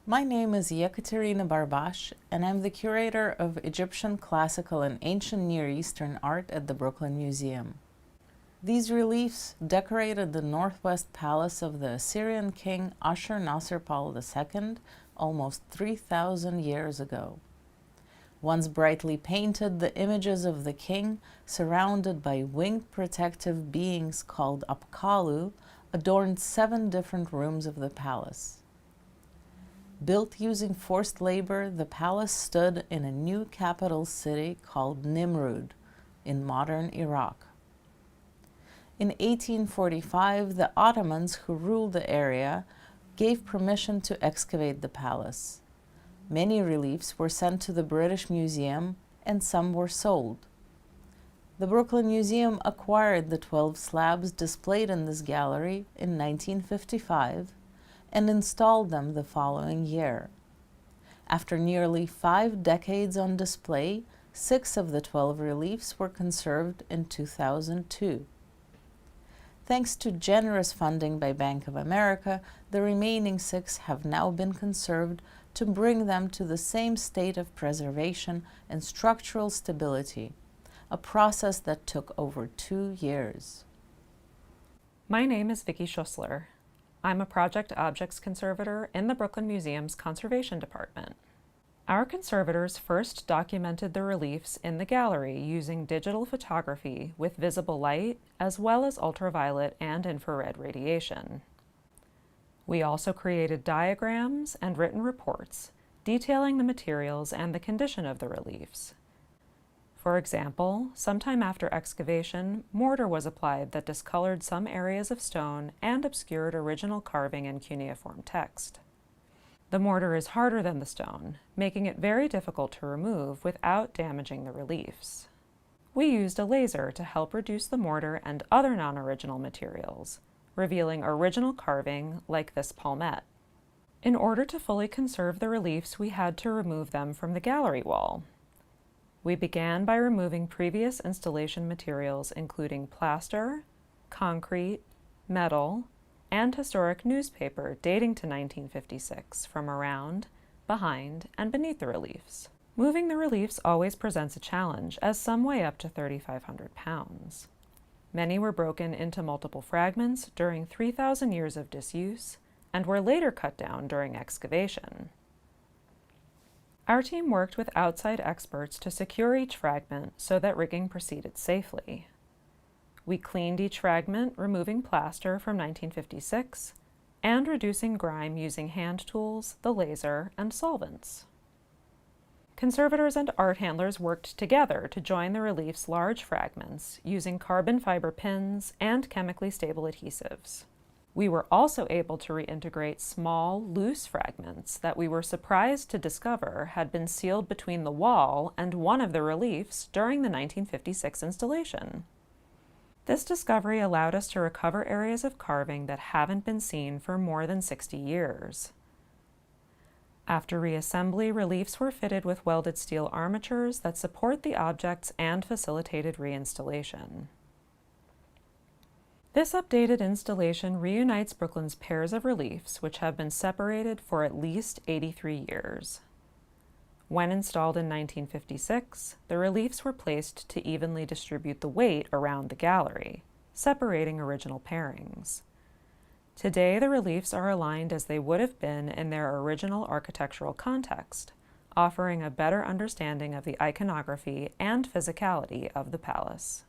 My name is Yekaterina Barbash, and I'm the curator of Egyptian classical and ancient Near Eastern art at the Brooklyn Museum. These reliefs decorated the northwest palace of the Assyrian king Ashur-Nasir-Pal II almost 3,000 years ago. Once brightly painted, the images of the king, surrounded by winged protective beings called Apkallu, adorned 7 different rooms of the palace. Built using forced labor, the palace stood in a new capital city called Nimrud in modern Iraq. In 1845, the Ottomans, who ruled the area, gave permission to excavate the palace. Many reliefs were sent to the British Museum, and some were sold. The Brooklyn Museum acquired the 12 slabs displayed in this gallery in 1955 and installed them the following year. After nearly 5 decades on display, 6 of the 12 reliefs were conserved in 2002. Thanks to generous funding by Bank of America, the remaining 6 have now been conserved to bring them to the same state of preservation and structural stability, a process that took over 2 years. My name is Vicki Schussler. I'm a project objects conservator in the Brooklyn Museum's Conservation Department. Our conservators first documented the reliefs in the gallery using digital photography with visible light, as well as ultraviolet and infrared radiation. We also created diagrams and written reports detailing the materials and the condition of the reliefs. For example, sometime after excavation, mortar was applied that discolored some areas of stone and obscured original carving and cuneiform text. The mortar is harder than the stone, making it very difficult to remove without damaging the reliefs. We used a laser to help reduce the mortar and other non-original materials, revealing original carving like this palmette. In order to fully conserve the reliefs, we had to remove them from the gallery wall. We began by removing previous installation materials including plaster, concrete, metal, and historic newspaper dating to 1956 from around, behind, and beneath the reliefs. Moving the reliefs always presents a challenge, as some weigh up to 3,500 pounds. Many were broken into multiple fragments during 3,000 years of disuse and were later cut down during excavation. Our team worked with outside experts to secure each fragment so that rigging proceeded safely. We cleaned each fragment, removing plaster from 1956 and reducing grime using hand tools, the laser, and solvents. Conservators and art handlers worked together to join the relief's large fragments using carbon fiber pins and chemically stable adhesives. We were also able to reintegrate small, loose fragments that we were surprised to discover had been sealed between the wall and one of the reliefs during the 1956 installation. This discovery allowed us to recover areas of carving that haven't been seen for more than 60 years. After reassembly, reliefs were fitted with welded steel armatures that support the objects and facilitated reinstallation. This updated installation reunites Brooklyn's pairs of reliefs, which have been separated for at least 83 years. When installed in 1956, the reliefs were placed to evenly distribute the weight around the gallery, separating original pairings. Today, the reliefs are aligned as they would have been in their original architectural context, offering a better understanding of the iconography and physicality of the palace.